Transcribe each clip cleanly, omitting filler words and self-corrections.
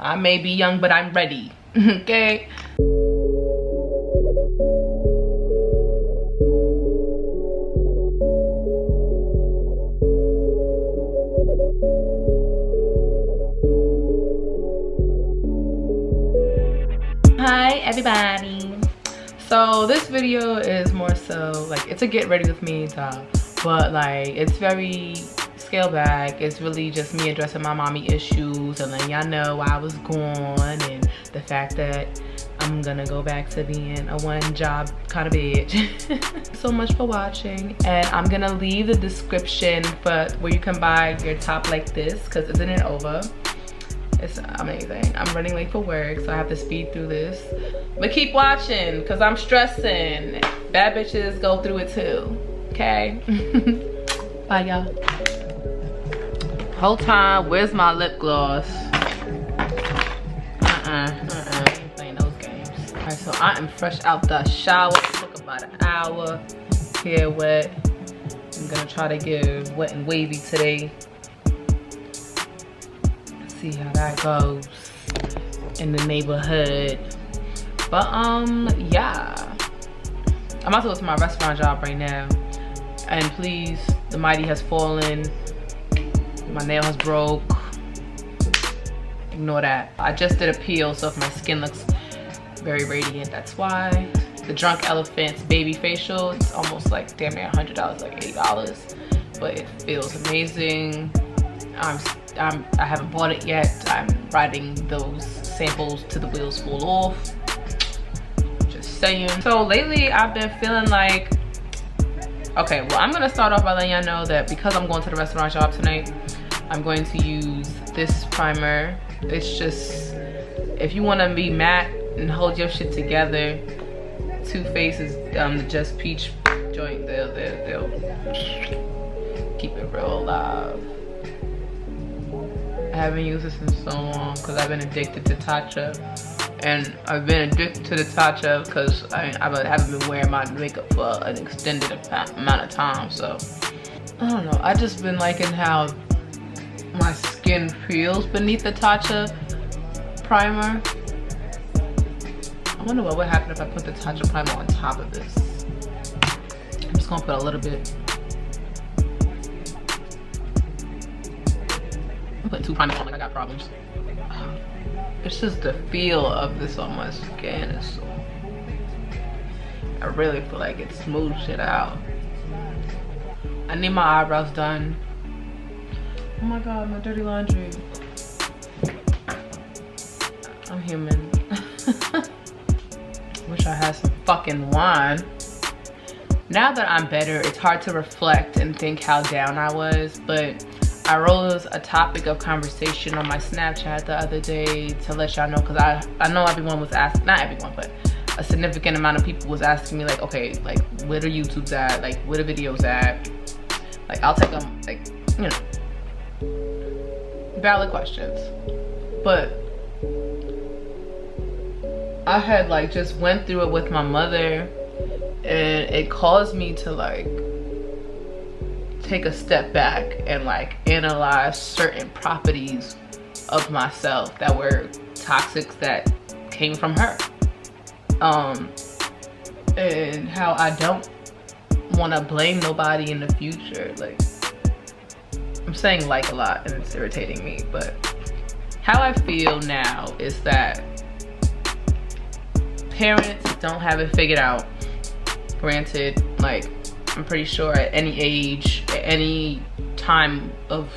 I may be young, but I'm ready. Okay. Hi everybody. So this video is more so like, it's a get ready with me talk, but like it's very scaled back. It's really just me addressing my mommy issues and letting y'all know why I was gone and the fact that I'm gonna go back to being a one job kind of bitch. So much for watching, and I'm gonna leave the description for where you can buy your top like this, because isn't it over? It's amazing. I'm running late for work, so I have to speed through this. But keep watching, because I'm stressing. Bad bitches go through it too, okay? Bye, y'all. Whole time, where's my lip gloss? I ain't playing those games. All right, so I am fresh out the shower. It took about an hour. Hair wet. I'm gonna try to get wet and wavy today. See how that goes in the neighborhood. But yeah, I'm about to go to my restaurant job right now, and please, the mighty has fallen, my nail has broke, ignore that. I just did a peel, so if my skin looks very radiant, that's why. The Drunk Elephant's baby facial, it's almost like damn near $100, like $80, but it feels amazing. I haven't bought it yet. I'm riding those samples till the wheels fall off. Just saying. So lately I've been feeling like, okay, well, I'm gonna start off by letting y'all know that because I'm going to the restaurant job tonight, I'm going to use this primer. It's just, if you want to be matte and hold your shit together, Too Faced is the Just Peach joint. They'll keep it real alive. I haven't used this in so long because I've been addicted to Tatcha, and I've been addicted to the Tatcha because I haven't been wearing my makeup for an extended amount of time. So I don't know, I just been liking how my skin feels beneath the Tatcha primer. I wonder what would happen if I put the Tatcha primer on top of this. I'm just gonna put a little bit. I'm putting 2 primers on like I got problems. It's just the feel of this on my skin is so, I really feel like it smooths it out. I need my eyebrows done. Oh my god, my dirty laundry. I'm human. Wish I had some fucking wine. Now that I'm better, it's hard to reflect and think how down I was, but I rose a topic of conversation on my Snapchat the other day to let y'all know, because I know everyone was asking, not everyone, but a significant amount of people was asking me like, okay, like where the YouTube's at, like where the videos at. Like I'll take them, like, you know, valid questions. But I had like just went through it with my mother, and it caused me to like take a step back and like analyze certain properties of myself that were toxic that came from her, and how I don't want to blame nobody in the future. Like, I'm saying like a lot and it's irritating me, but how I feel now is that parents don't have it figured out. Granted, like, I'm pretty sure at any age, at any time of,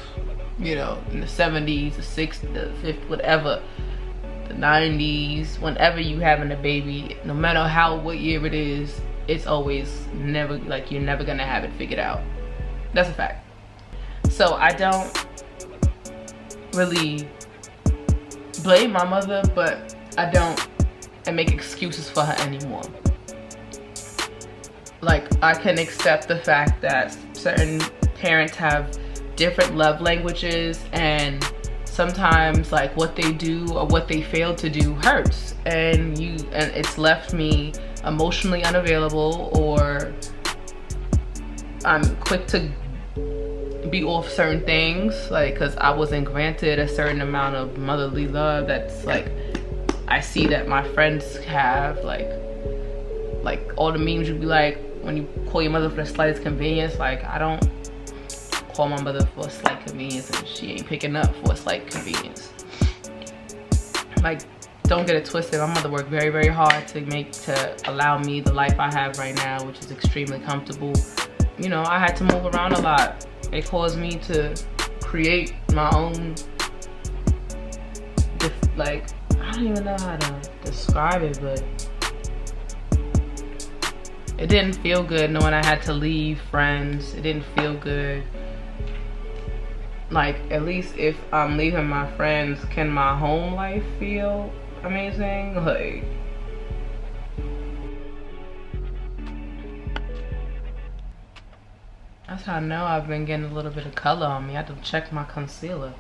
you know, in the 70s, the 60s, the 50s, whatever, the 90s, whenever you having a baby, no matter what year it is, it's always never, like, you're never gonna have it figured out. That's a fact. So I don't really blame my mother, but I don't make excuses for her anymore. Like, I can accept the fact that certain parents have different love languages, and sometimes like what they do or what they fail to do hurts, and it's left me emotionally unavailable, or I'm quick to be off certain things, like, because I wasn't granted a certain amount of motherly love that's like I see that my friends have. Like all the memes you be like, when you call your mother for the slightest convenience, like I don't call my mother for a slight convenience and she ain't picking up for a slight convenience. Like, don't get it twisted. My mother worked very, very hard to allow me the life I have right now, which is extremely comfortable. You know, I had to move around a lot. It caused me to create my own, like, I don't even know how to describe it, but it didn't feel good knowing I had to leave friends. It didn't feel good. Like, at least if I'm leaving my friends, can my home life feel amazing? Like, that's how I know I've been getting a little bit of color on me. I had to check my concealer.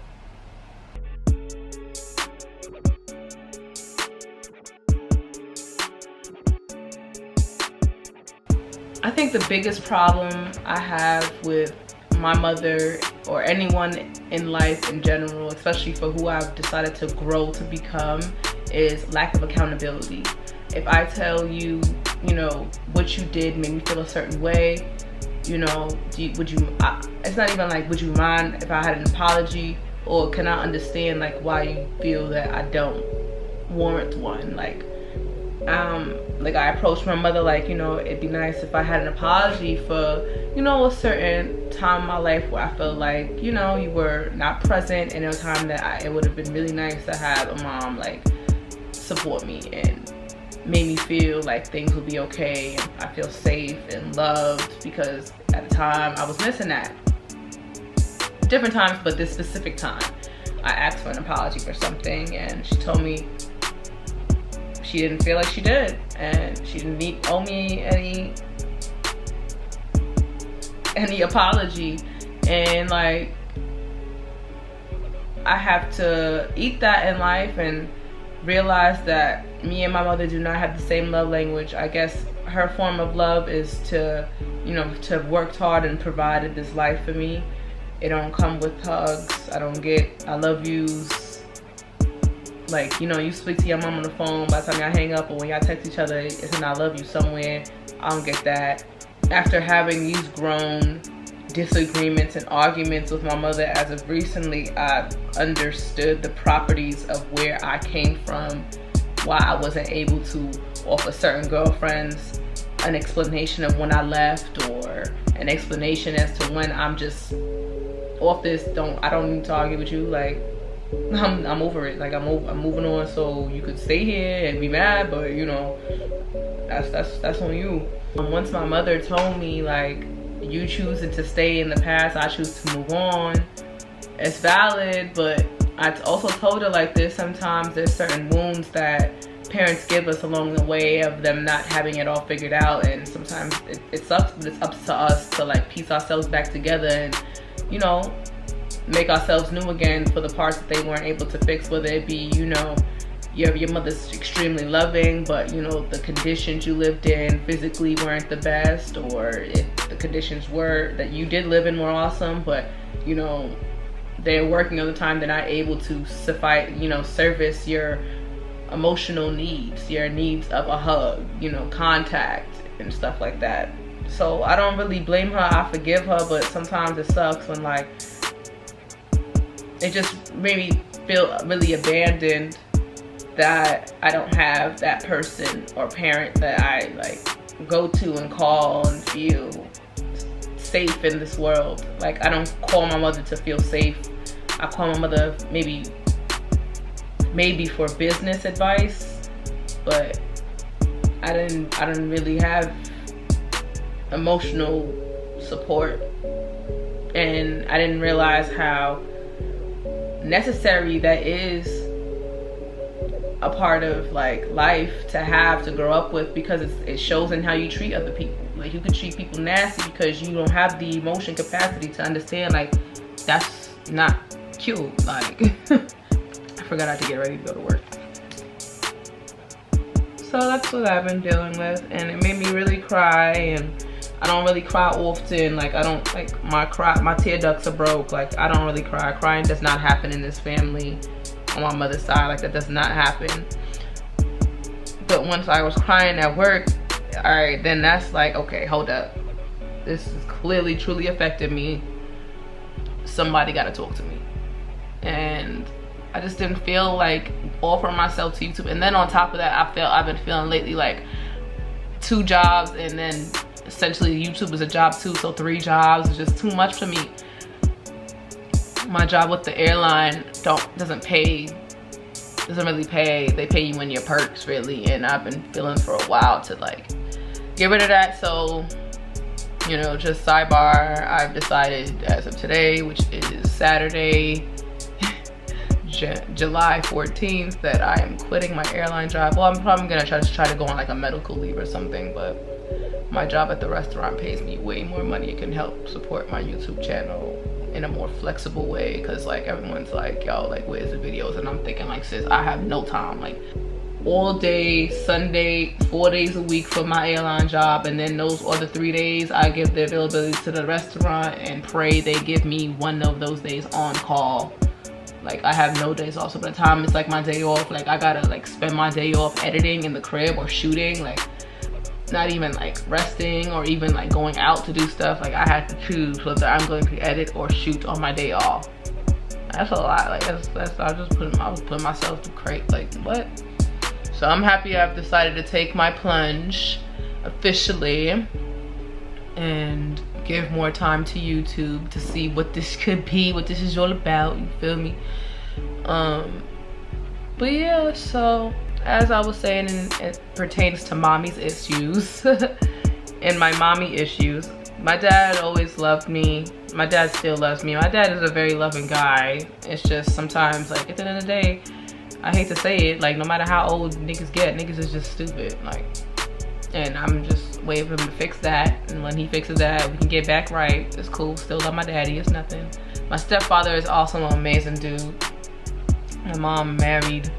I think the biggest problem I have with my mother or anyone in life in general, especially for who I've decided to grow to become, is lack of accountability. If I tell you, you know, what you did made me feel a certain way, you know, it's not even like, would you mind if I had an apology, or can I understand like why you feel that I don't warrant one? Like I approached my mother like, you know, it'd be nice if I had an apology for, you know, a certain time in my life where I felt like, you know, you were not present, and a time that it would have been really nice to have a mom like support me and made me feel like things would be okay and I feel safe and loved, because at the time I was missing that. Different times, but this specific time I asked for an apology for something and she told me she didn't feel like she did, and she didn't owe me any apology. And like, I have to eat that in life and realize that me and my mother do not have the same love language. I guess her form of love is to, you know, to have worked hard and provided this life for me. It don't come with hugs. I don't get I love yous. Like, you know, you speak to your mom on the phone, by the time y'all hang up or when y'all text each other, it's an I love you somewhere. I don't get that. After having these grown disagreements and arguments with my mother as of recently, I've understood the properties of where I came from, why I wasn't able to offer certain girlfriends an explanation of when I left, or an explanation as to when I'm just off this, I don't need to argue with you, like, I'm over it. Like, I'm moving on, so you could stay here and be mad, but you know, that's on you. Once my mother told me like, you choosing to stay in the past, I choose to move on, it's valid. But I also told her like this, sometimes there's certain wounds that parents give us along the way of them not having it all figured out, and sometimes it sucks, but it's up to us to like piece ourselves back together and, you know, make ourselves new again for the parts that they weren't able to fix, whether it be, you know, your mother's extremely loving, but you know, the conditions you lived in physically weren't the best, or if the conditions were that you did live in were awesome, but you know, they're working all the time, they're not able to suffice, you know, service your emotional needs, your needs of a hug, you know, contact and stuff like that. So I don't really blame her, I forgive her, but sometimes it sucks when like, it just made me feel really abandoned that I don't have that person or parent that I like go to and call and feel safe in this world. Like, I don't call my mother to feel safe. I call my mother maybe for business advice, but I didn't really have emotional support, and I didn't realize how necessary that is a part of like life to have to grow up with, because it shows in how you treat other people. Like, you can treat people nasty because you don't have the emotion capacity to understand like that's not cute. Like I forgot I had to get ready to go to work. So that's what I've been dealing with, and it made me really cry, and I don't really cry often. Like, I don't, like, my tear ducts are broke. Like, I don't really cry. Crying does not happen in this family on my mother's side. Like, that does not happen. But once I was crying at work, all right, then that's like, okay, hold up. This is clearly, truly affected me. Somebody got to talk to me. And I just didn't feel like offering myself to YouTube. And then on top of that, I've been feeling lately like 2 jobs, and then essentially YouTube is a job too. So 3 jobs is just too much for me. My job with the airline doesn't really pay. They pay you in your perks, really. And I've been feeling for a while to like get rid of that. So, you know, just sidebar, I've decided as of today, which is Saturday, July 14th, that I am quitting my airline job. Well, I'm probably gonna try to go on like a medical leave or something, but my job at the restaurant pays me way more money. It can help support my YouTube channel in a more flexible way, because like everyone's like, yo, like, where's the videos? And I'm thinking like, sis, I have no time. Like, all day Sunday, 4 days a week for my airline job, and then those other 3 days I give the availability to the restaurant and pray they give me one of those days on call. Like, I have no days off. So by the time it's like my day off, like I gotta like spend my day off editing in the crib or shooting, like not even like resting or even like going out to do stuff. Like, I had to choose whether I'm going to edit or shoot on my day off. That's a lot. Like, I was putting myself to crate. Like, what? So I'm happy I've decided to take my plunge officially and give more time to YouTube to see what this could be, what this is all about, you feel me? But yeah, so as I was saying, it pertains to mommy's issues and my mommy issues. My dad always loved me. My dad still loves me. My dad is a very loving guy. It's just sometimes, like, at the end of the day, I hate to say it, like, no matter how old niggas get, niggas is just stupid. Like, and I'm just waiting for him to fix that. And when he fixes that, we can get back right. It's cool. Still love my daddy. It's nothing. My stepfather is also an amazing dude. My mom married.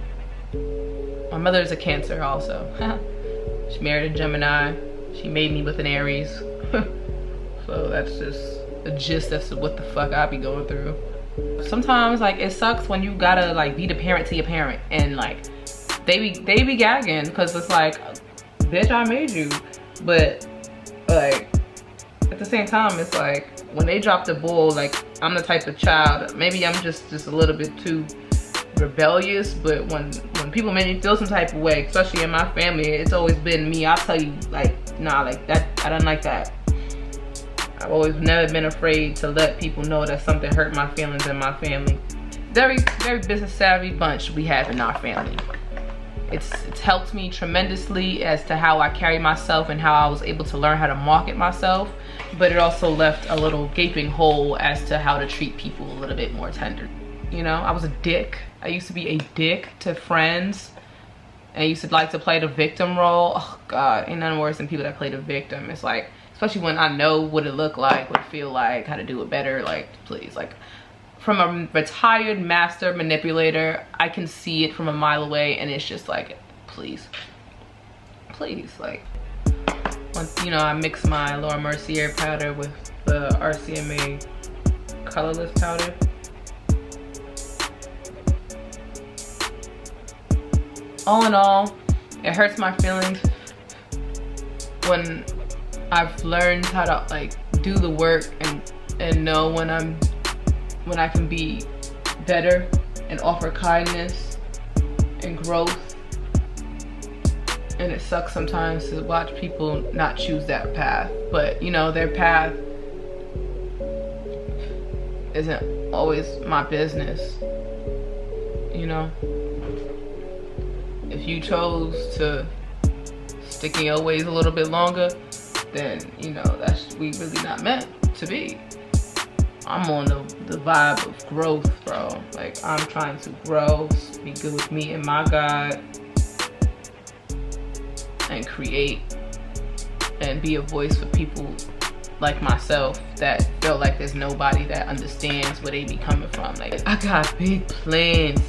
My mother is a Cancer also. She married a Gemini. She made me with an Aries. So that's just the gist of what the fuck I be going through. Sometimes, like, it sucks when you gotta like be the parent to your parent, and like they be gagging because it's like, bitch, I made you. But like at the same time, it's like when they drop the ball, like, I'm the type of child, maybe I'm just a little bit too rebellious, but when people make me feel some type of way, especially in my family, it's always been me. I'll tell you, like, nah, like that, I don't like that. I've always never been afraid to let people know that something hurt my feelings in my family. Very, very business savvy bunch we have in our family. It's helped me tremendously as to how I carry myself and how I was able to learn how to market myself, but it also left a little gaping hole as to how to treat people a little bit more tender. You know, I was a dick. I used to be a dick to friends. I used to like to play the victim role. Oh God, ain't nothing worse than people that play the victim. It's like, especially when I know what it looked like, what it feel like, how to do it better. Like, please, like, from a retired master manipulator, I can see it from a mile away, and it's just like, please, like, once, you know, I mix my Laura Mercier powder with the RCMA colorless powder. All in all, it hurts my feelings when I've learned how to like do the work and know when I can be better and offer kindness and growth. And it sucks sometimes to watch people not choose that path, but you know, their path isn't always my business, you know. If you chose to stick in your ways a little bit longer, then, you know, we really not meant to be. I'm on the vibe of growth, bro. Like, I'm trying to grow, be good with me and my God, and create and be a voice for people like myself that feel like there's nobody that understands where they be coming from. Like, I got big plans,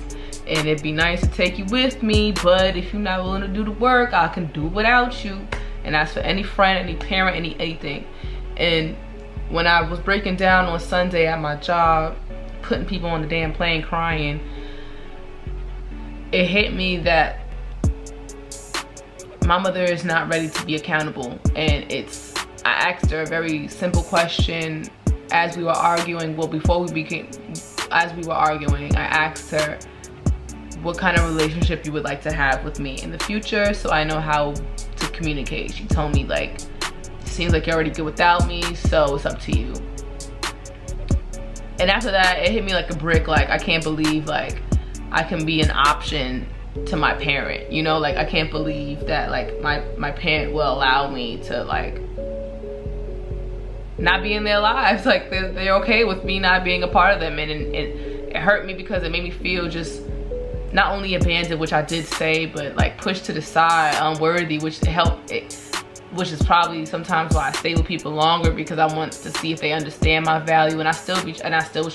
and it'd be nice to take you with me, but if you're not willing to do the work, I can do it without you. And that's for any friend, any parent, anything. And when I was breaking down on Sunday at my job, putting people on the damn plane crying, it hit me that my mother is not ready to be accountable. And I asked her a very simple question as we were arguing. Well, as we were arguing, I asked her what kind of relationship you would like to have with me in the future, so I know how to communicate. She told me, like, it seems like you're already good without me, so it's up to you. And after that, it hit me like a brick. Like, I can't believe, like, I can be an option to my parent, you know? Like, I can't believe that, like, my parent will allow me to, like, not be in their lives. Like, they're okay with me not being a part of them. And it hurt me because it made me feel just not only abandoned, which I did say, but like pushed to the side, unworthy, which is probably sometimes why I stay with people longer, because I want to see if they understand my value. And I still was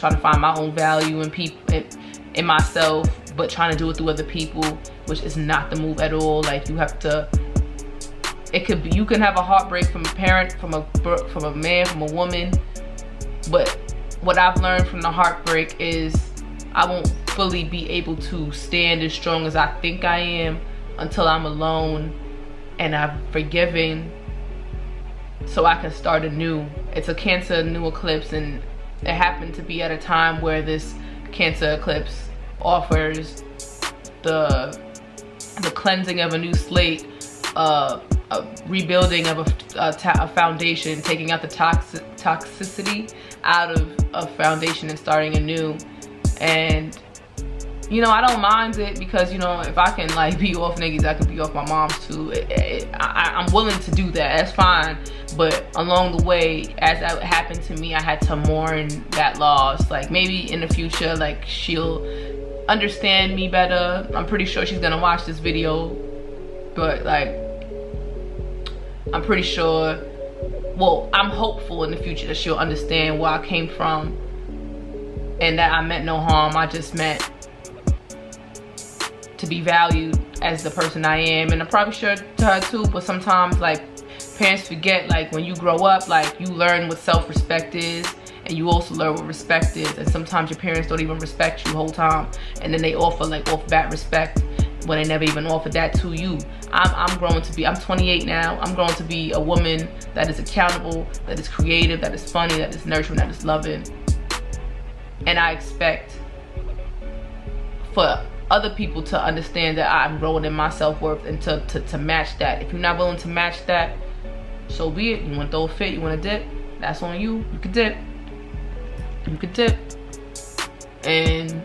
trying to find my own value in myself, but trying to do it through other people, which is not the move at all. Like, you have to, you can have a heartbreak from a parent, from a man, from a woman, but what I've learned from the heartbreak is I won't fully be able to stand as strong as I think I am until I'm alone and I've forgiven, so I can start anew. It's a Cancer new eclipse, and it happened to be at a time where this Cancer eclipse offers the cleansing of a new slate, a rebuilding of a foundation, taking out the toxicity out of a foundation and starting anew. And you know, I don't mind it, because, you know, if I can like be off niggas, I can be off my moms too. I'm willing to do that, that's fine. But along the way, as that happened to me, I had to mourn that loss. Like, maybe in the future, like, she'll understand me better. I'm pretty sure she's gonna watch this video, but like, I'm pretty sure, well, I'm hopeful in the future that she'll understand where I came from, and that I meant no harm. I just meant to be valued as the person I am. And I'm probably sure to her too, but sometimes, like, parents forget, like, when you grow up, like, you learn what self-respect is, and you also learn what respect is. And sometimes your parents don't even respect you the whole time, and then they offer, like, off-bat respect when they never even offered that to you. I'm growing to be, I'm 28 now, I'm growing to be a woman that is accountable, that is creative, that is funny, that is nurturing, that is loving. And I expect for other people to understand that I'm growing in my self-worth, and to match that. If you're not willing to match that, so be it. You want to throw a fit, you want to dip, that's on you. You can dip. You can dip. And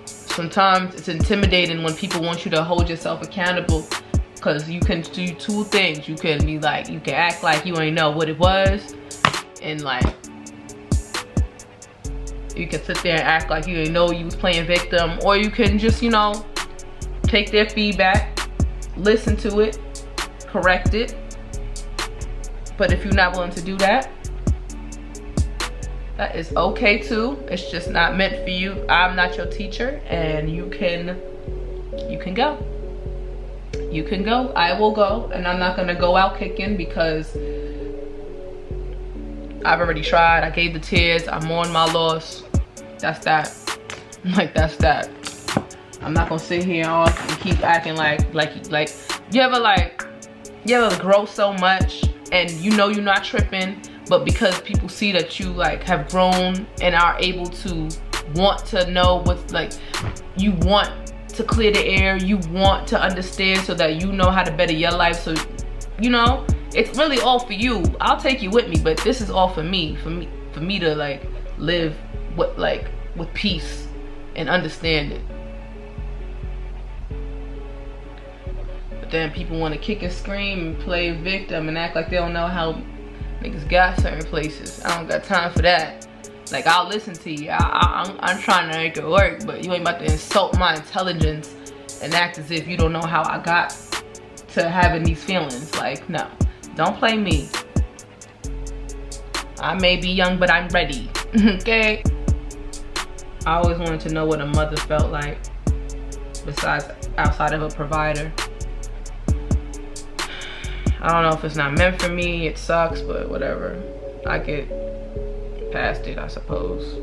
sometimes it's intimidating when people want you to hold yourself accountable, because you can do two things. You can be like, you can act like you ain't know what it was, and like, you can sit there and act like you didn't know you was playing victim. Or you can just, you know, take their feedback, listen to it, correct it. But if you're not willing to do that, that is okay too. It's just not meant for you. I'm not your teacher, and you can go. You can go. I will go, and I'm not gonna go out kicking, because I've already tried. I gave the tears. I mourned my loss. That's that. Like, that's that. I'm not gonna sit here and keep acting like you ever grow so much and you know you're not tripping, but because people see that you like have grown and are able to want to know what's, like, you want to clear the air, you want to understand so that you know how to better your life. So, you know, it's really all for you. I'll take you with me, but this is all for me to like live with peace and understand it. But then people want to kick and scream and play victim and act like they don't know how niggas got certain places. I don't got time for that. Like, I'll listen to you. I'm trying to make it work, but you ain't about to insult my intelligence and act as if you don't know how I got to having these feelings. Like, no. Don't play me. I may be young, but I'm ready. Okay? I always wanted to know what a mother felt like, besides outside of a provider. I don't know if it's not meant for me, it sucks, but whatever. I get past it, I suppose.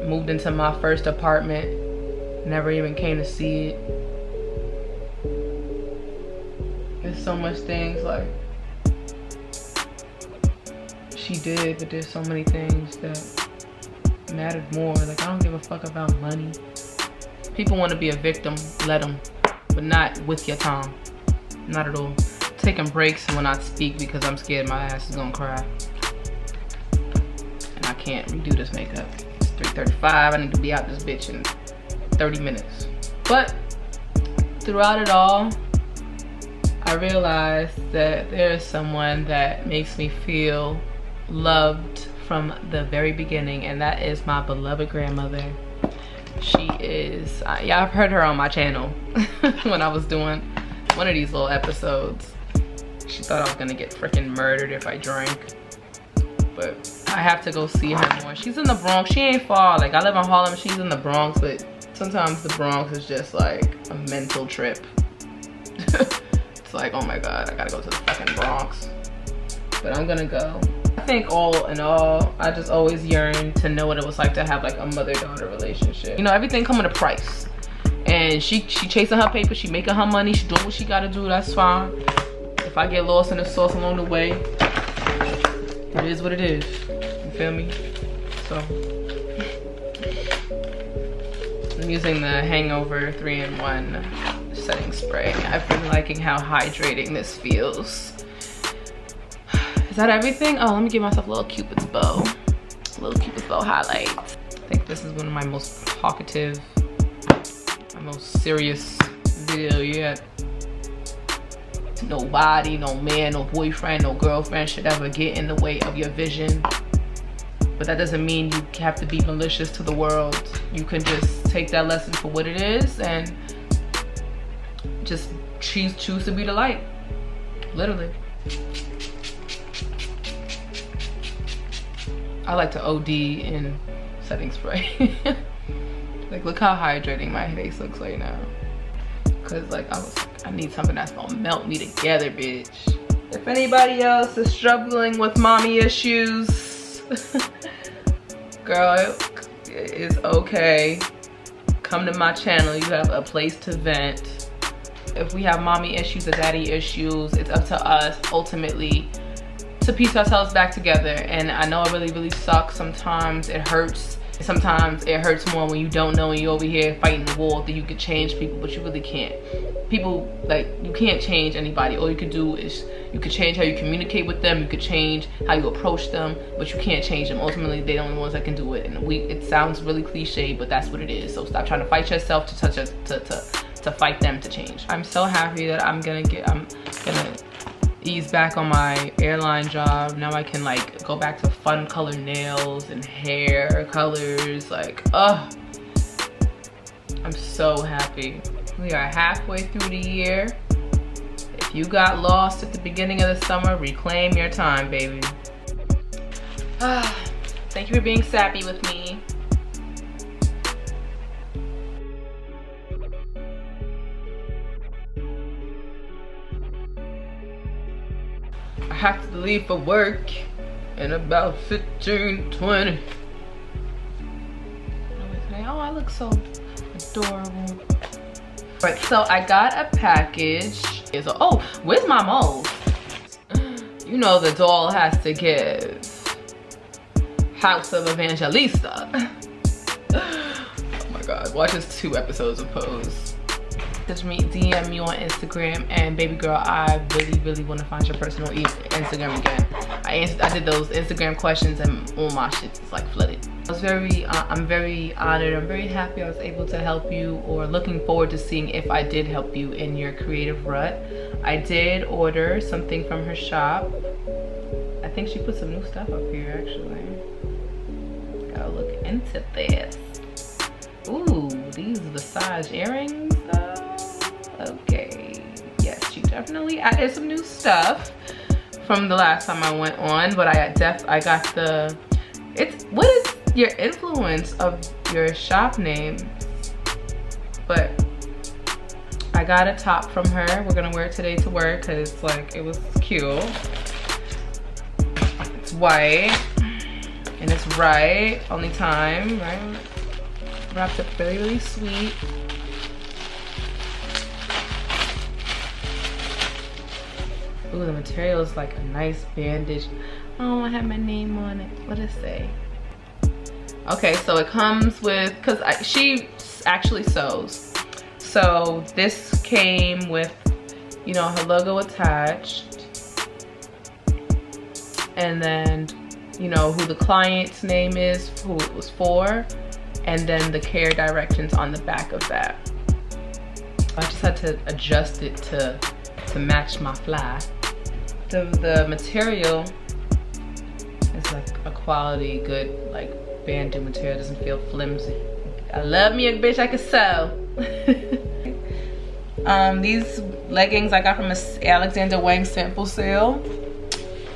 Moved into my first apartment, never even came to see it. There's so much things like she did, but there's so many things that mattered more. Like, I don't give a fuck about money. People want to be a victim, let them, but not with your time. Not at all. Taking breaks when I speak because I'm scared my ass is gonna cry. And I can't redo this makeup. It's 3:35, I need to be out this bitch in 30 minutes. But throughout it all, I realized that there is someone that makes me feel loved from the very beginning, and that is my beloved grandmother. She is, y'all have heard her on my channel when I was doing one of these little episodes. She thought I was gonna get freaking murdered if I drank, but I have to go see her more. She's in the Bronx. She ain't far. Like, I live in Harlem, she's in the Bronx, but sometimes the Bronx is just like a mental trip. It's like, oh my god, I gotta go to the fucking Bronx. But I'm gonna go. I think all in all, I just always yearned to know what it was like to have like a mother-daughter relationship. You know, everything come with a price. And she chasing her paper, she making her money, she doing what she gotta do, that's fine. If I get lost in the sauce along the way, it is what it is. You feel me? So I'm using the Hangover 3-in-1 setting spray. I've been liking how hydrating this feels. Is that everything? Oh, let me give myself a little Cupid's bow. A little Cupid's bow highlight. I think this is one of my most talkative, my most serious video yet. Nobody, no man, no boyfriend, no girlfriend should ever get in the way of your vision. But that doesn't mean you have to be malicious to the world. You can just take that lesson for what it is and just choose to be the light. Literally. I like to OD in setting spray. Like, look how hydrating my face looks right now. Cause like I need something that's gonna melt me together, bitch. If anybody else is struggling with mommy issues, girl, it's okay. Come to my channel, you have a place to vent. If we have mommy issues or daddy issues, it's up to us ultimately to piece ourselves back together. And I know it really sucks. Sometimes it hurts. Sometimes it hurts more when you don't know and you're over here fighting the war that you could change people, but you really can't. People, like, you can't change anybody. All you could do is you could change how you communicate with them, you could change how you approach them, but you can't change them. Ultimately, they're the only ones that can do it. And it sounds really cliche, but that's what it is. So stop trying to fight yourself to fight them to change. I'm so happy that I'm gonna ease back on my airline job. Now I can like go back to fun color nails and hair colors. Like, I'm so happy. We are halfway through the year. If you got lost at the beginning of the summer, reclaim your time, baby. Thank you for being sappy with me. I have to leave for work in about 15-20. Oh, I look so adorable. Right, so I got a package. Oh, where's my moles? You know the doll has to give. House of Evangelista. Oh my god, watch this 2 episodes of Pose. DM me on Instagram, and baby girl, I really want to find your personal Instagram again. I did those Instagram questions and all my shit is like flooded. I'm very honored. I'm very happy I was able to help you, or looking forward to seeing if I did help you in your creative rut. I did order something from her shop. I think she put some new stuff up here actually. Gotta look into this. Ooh, these Visage earrings though. Okay, yes, she definitely added some new stuff from the last time I went on, but I got the, what is your influence of your shop name? But I got a top from her. We're gonna wear it today to work because like it was cute. it's white and it's right, only time, right? Wrapped up really, really sweet. Ooh, the material is like a nice bandage. Oh, I have my name on it. What does it say? Okay, so it comes with, she actually sews. So this came with, you know, her logo attached. And then, you know, who the client's name is, who it was for. And then the care directions on the back of that. I just had to adjust it to match my fly. The material is like a quality, good, like banded material. It doesn't feel flimsy. I love me a bitch I can sew. These leggings I got from a Alexander Wang sample sale.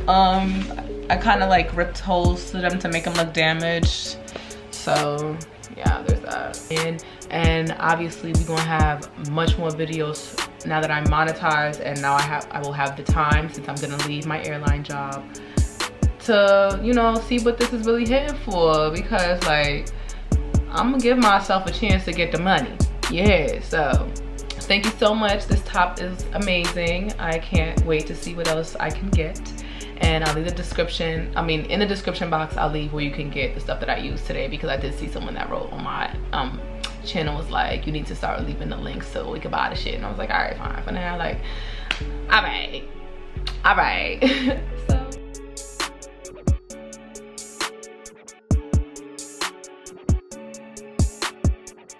I kind of like ripped holes to them to make them look damaged. So yeah, there's that. And obviously we're gonna have much more videos now that I'm monetized, and now I will have the time, since I'm gonna leave my airline job, to, you know, see what this is really hitting for, because like I'm gonna give myself a chance to get the money. Yeah, so thank you so much. This top is amazing. I can't wait to see what else I can get. And I'll leave the description, in the description box, I'll leave where you can get the stuff that I used today, because I did see someone that wrote on my channel was like, you need to start leaving the links so we can buy the shit. And I was like, all right, fine. For now, like, all right.